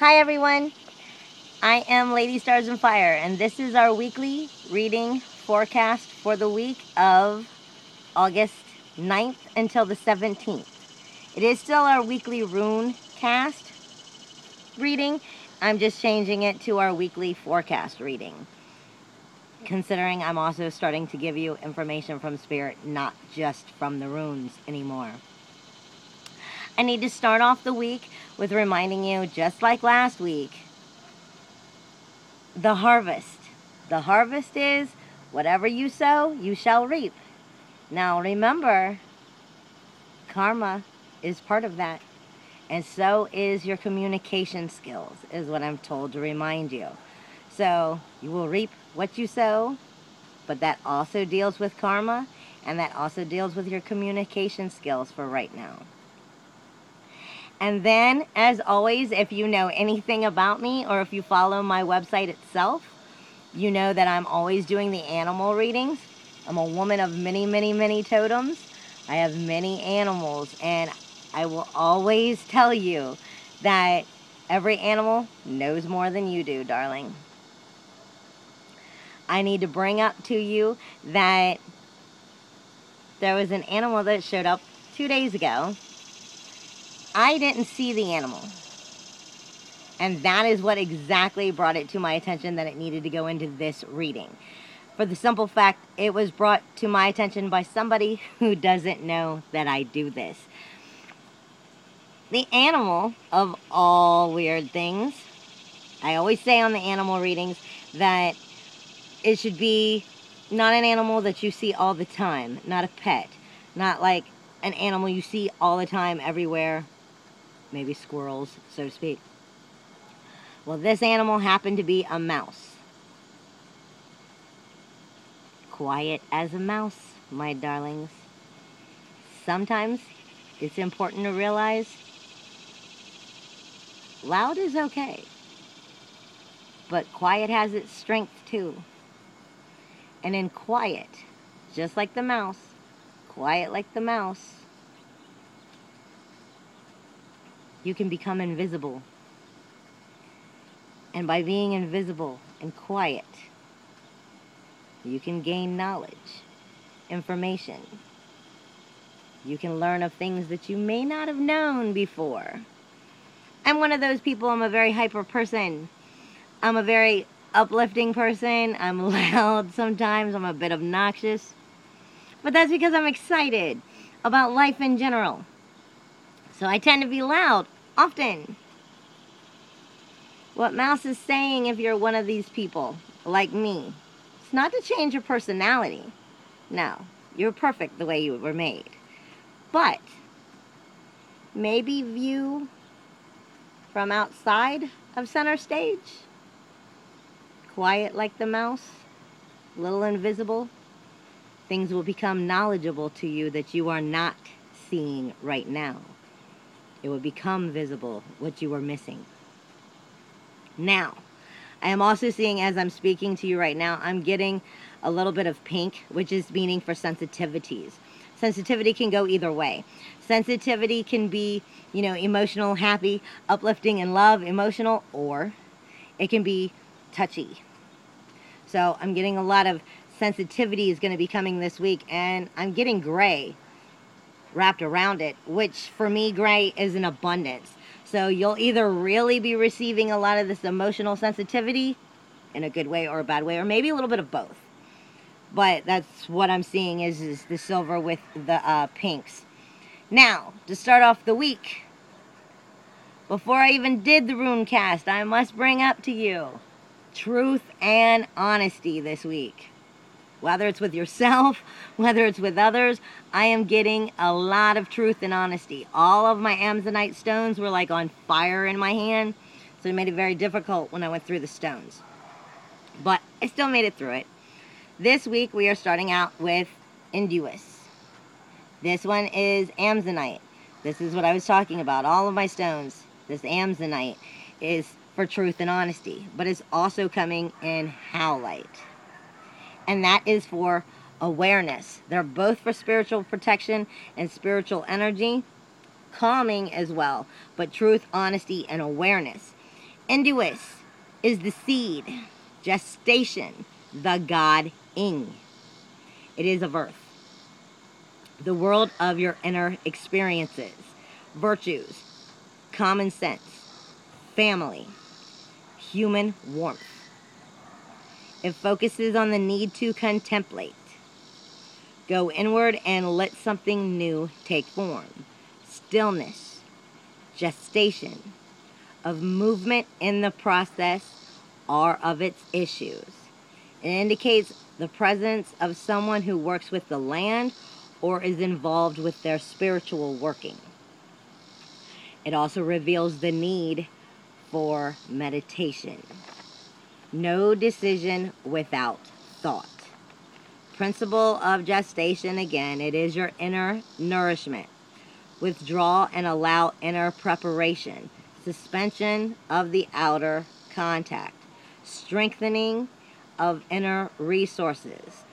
Hi everyone, I am Lady Stars and Fire, and this is our weekly reading forecast for the week of August 9th until the 17th. It is still our weekly Rune cast reading. I'm just changing it to our weekly forecast reading, considering I'm also starting to give you information from Spirit, not just from the runes anymore. I need to start off the week with reminding you, just like last week, the harvest. The harvest is whatever you sow, you shall reap. Now remember, karma is part of that. And so is your communication skills, is what I'm told to remind you. So you will reap what you sow, but that also deals with karma, and that also deals with your communication skills for right now. And then, as always, if you know anything about me, or if you follow my website itself, you know that I'm always doing the animal readings. I'm a woman of many, many, many totems. I have many animals, and I will always tell you that every animal knows more than you do, darling. I need to bring up to you that there was an animal that showed up 2 days ago. I didn't see the animal. And that is what exactly brought it to my attention that it needed to go into this reading. For the simple fact, it was brought to my attention by somebody who doesn't know that I do this. The animal, of all weird things, I always say on the animal readings that it should be not an animal that you see all the time, not a pet, not like an animal you see all the time everywhere, maybe squirrels, so to speak. Well, this animal happened to be a mouse. Quiet as a mouse, my darlings. Sometimes it's important to realize loud is okay, but quiet has its strength too. And in quiet, just like the mouse, quiet like the mouse, you can become invisible. And by being invisible and quiet, you can gain knowledge, information. You can learn of things that you may not have known before. I'm one of those people. I'm a very hyper person. I'm a very uplifting person. I'm loud sometimes. I'm a bit obnoxious. But that's because I'm excited about life in general. So I tend to be loud often. What Mouse is saying, if you're one of these people, like me, it's not to change your personality. No, you're perfect the way you were made. But maybe view from outside of center stage. Quiet like the mouse, little invisible. Things will become knowledgeable to you that you are not seeing right now. It will become visible what you are missing. Now, I am also seeing, as I'm speaking to you right now, I'm getting a little bit of pink, which is meaning for sensitivities. Sensitivity can go either way. Sensitivity can be, emotional, happy, uplifting, and love, emotional, or it can be touchy. So I'm getting a lot of sensitivity is going to be coming this week, and I'm getting gray wrapped around it, which for me, gray is an abundance. So you'll either really be receiving a lot of this emotional sensitivity in a good way or a bad way, or maybe a little bit of both. But that's what I'm seeing is the silver with the pinks. Now, to start off the week, before I even did the rune cast, I must bring up to you truth and honesty this week. Whether it's with yourself, whether it's with others, I am getting a lot of truth and honesty. All of my Amazonite stones were like on fire in my hand, so it made it very difficult when I went through the stones. But I still made it through it. This week we are starting out with Induous. This one is Amazonite. This is what I was talking about. All of my stones, this Amazonite is for truth and honesty, but it's also coming in Howlite. And that is for awareness. They're both for spiritual protection and spiritual energy, calming as well, but truth, honesty, and awareness. Induus is the seed. Gestation, the god ing. It is of earth. The world of your inner experiences, virtues, common sense, family, human warmth. It focuses on the need to contemplate. Go inward and let something new take form. Stillness, gestation, of movement in the process are of its issues. It indicates the presence of someone who works with the land or is involved with their spiritual working. It also reveals the need for meditation. No decision without thought. Principle of gestation, again, it is your inner nourishment. Withdraw and allow inner preparation. Suspension of the outer contact. Strengthening of inner resources.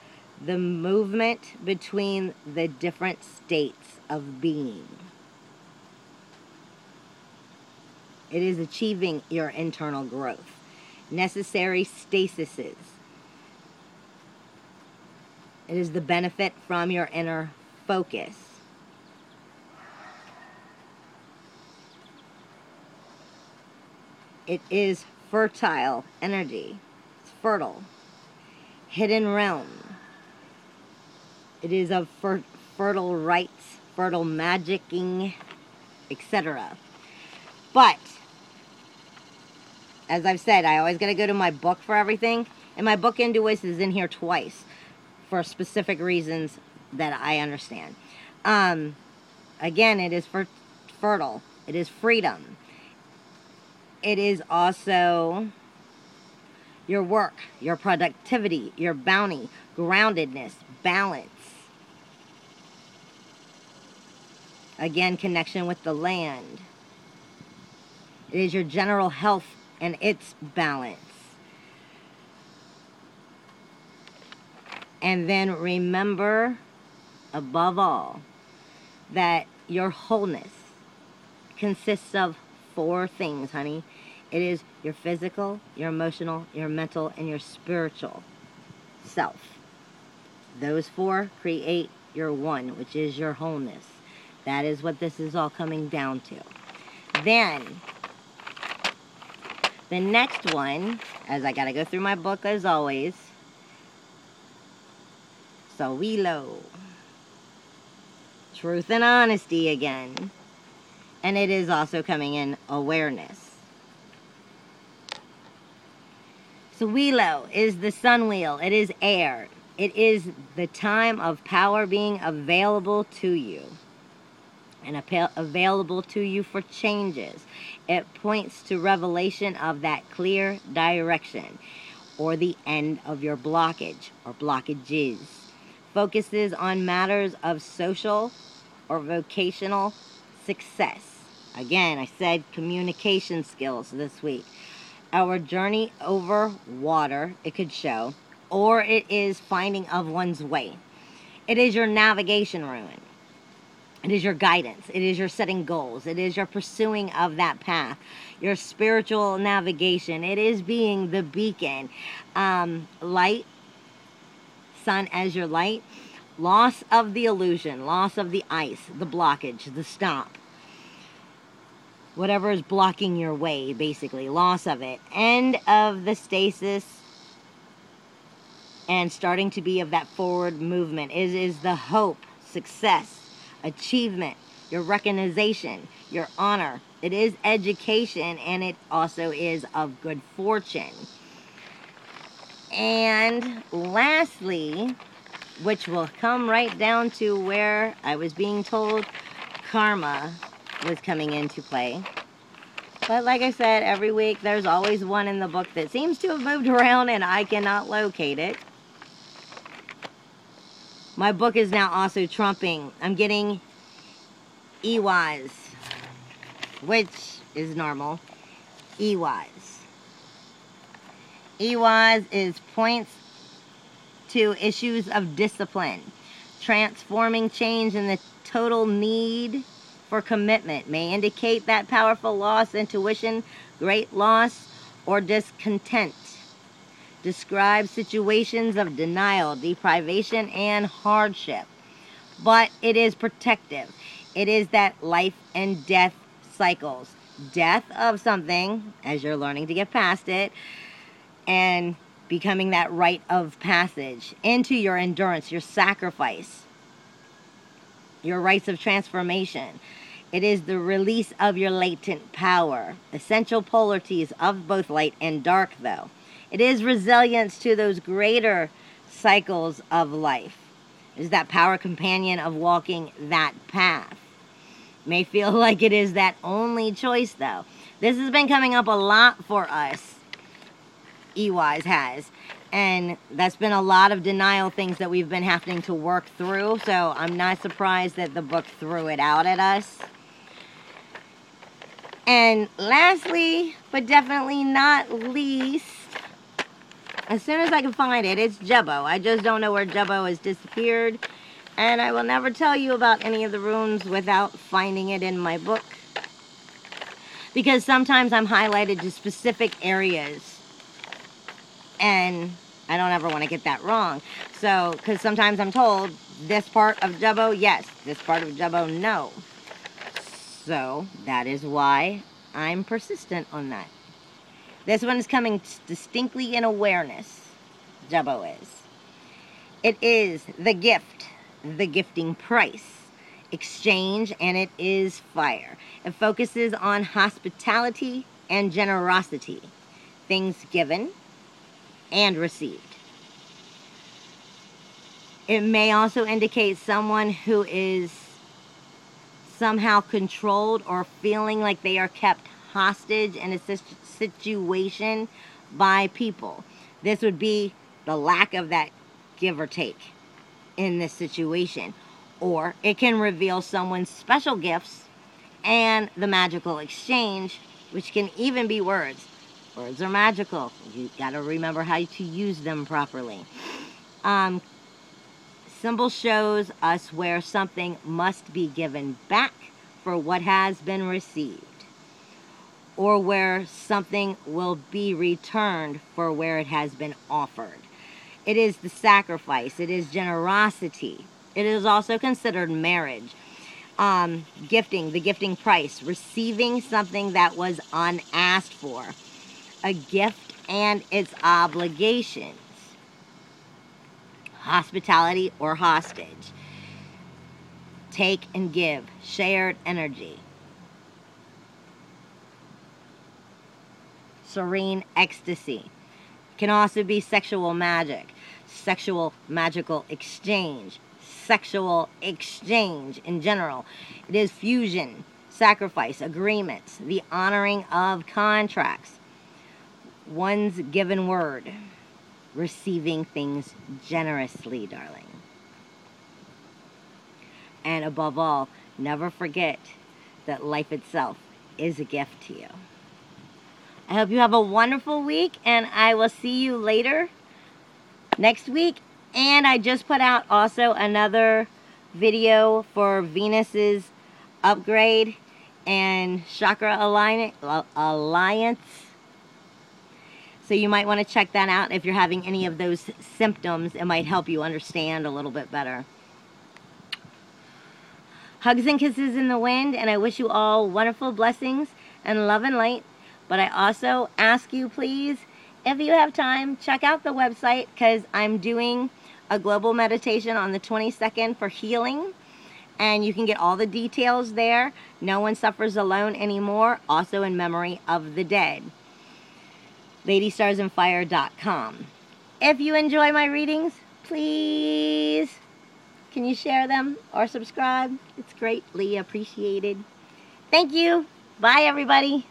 The movement between the different states of being. It is achieving your internal growth. Necessary stasises. It is the benefit from your inner focus. It is fertile energy. It's fertile. Hidden realm. It is of fertile rites, fertile magicking, etc. But, as I've said, I always got to go to my book for everything. And my book Induus is in here twice for specific reasons that I understand. Again, it is fertile. It is freedom. It is also your work, your productivity, your bounty, groundedness, balance. Again, connection with the land. It is your general health and its balance. And then remember, above all, that your wholeness consists of 4 things, honey. It is your physical, your emotional, your mental, and your spiritual self. Those 4 create your one, which is your wholeness. That is what this is all coming down to. Then, the next one, as I gotta go through my book as always, Sowilo. Truth and honesty again. And it is also coming in awareness. Sowilo is the sun wheel. It is air. It is the time of power being available to you. And available to you for changes. It points to revelation of that clear direction. Or the end of your blockage or blockages. Focuses on matters of social or vocational success. Again, I said communication skills this week. Our journey over water, it could show, or it is finding of one's way. It is your navigation rune. It is your guidance. It is your setting goals. It is your pursuing of that path. Your spiritual navigation. It is being the beacon. Light, sun as your light. Loss of the illusion. Loss of the ice. The blockage. The stop. Whatever is blocking your way, basically. Loss of it. End of the stasis. And starting to be of that forward movement. Is the hope, success, achievement, your recognition, your honor. It is education, and it also is of good fortune. And lastly, which will come right down to where I was being told karma was coming into play. But like I said, every week there's always one in the book that seems to have moved around and I cannot locate it. My book is now also trumping. I'm getting EYs, which is normal. EYs. EYs is points to issues of discipline, transforming change in the total need for commitment, may indicate that powerful loss, intuition, great loss, or discontent. Describe situations of denial, deprivation, and hardship. But it is protective. It is that life and death cycles. Death of something, as you're learning to get past it, and becoming that rite of passage into your endurance, your sacrifice, your rites of transformation. It is the release of your latent power. Essential polarities of both light and dark, though. It is resilience to those greater cycles of life. It is that power companion of walking that path. May feel like it is that only choice, though. This has been coming up a lot for us. E-Wise has. And that's been a lot of denial things that we've been having to work through. So I'm not surprised that the book threw it out at us. And lastly, but definitely not least, as soon as I can find it, it's Jebbo. I just don't know where Jebbo has disappeared. And I will never tell you about any of the runes without finding it in my book. Because sometimes I'm highlighted to specific areas. And I don't ever want to get that wrong. So, because sometimes I'm told, this part of Jebbo, yes. This part of Jebbo, no. So, that is why I'm persistent on that. This one is coming distinctly in awareness. Jebbo is. It is the gift, the gifting price, exchange, and it is fire. It focuses on hospitality and generosity. Things given and received. It may also indicate someone who is somehow controlled or feeling like they are kept hostage in a situation by people. This would be the lack of that give or take in this situation. Or it can reveal someone's special gifts and the magical exchange, which can even be words. Words are magical. You got to remember how to use them properly. Symbol shows us where something must be given back for what has been received, or where something will be returned for where it has been offered. It is the sacrifice. It is generosity. It is also considered marriage. Gifting, the gifting price, receiving something that was unasked for. A gift and its obligations. Hospitality or hostage. Take and give. Shared energy. Serene ecstasy. Can also be sexual magic. Sexual magical exchange. Sexual exchange in general. It is fusion, sacrifice, agreements, the honoring of contracts. One's given word. Receiving things generously, darling. And above all, never forget that life itself is a gift to you. I hope you have a wonderful week, and I will see you later next week. And I just put out also another video for Venus's upgrade and chakra alliance. So you might want to check that out if you're having any of those symptoms. It might help you understand a little bit better. Hugs and kisses in the wind, and I wish you all wonderful blessings and love and light. But I also ask you, please, if you have time, check out the website, because I'm doing a global meditation on the 22nd for healing. And you can get all the details there. No one suffers alone anymore. Also in memory of the dead. LadyStarsandFire.com. If you enjoy my readings, please, can you share them or subscribe? It's greatly appreciated. Thank you. Bye, everybody.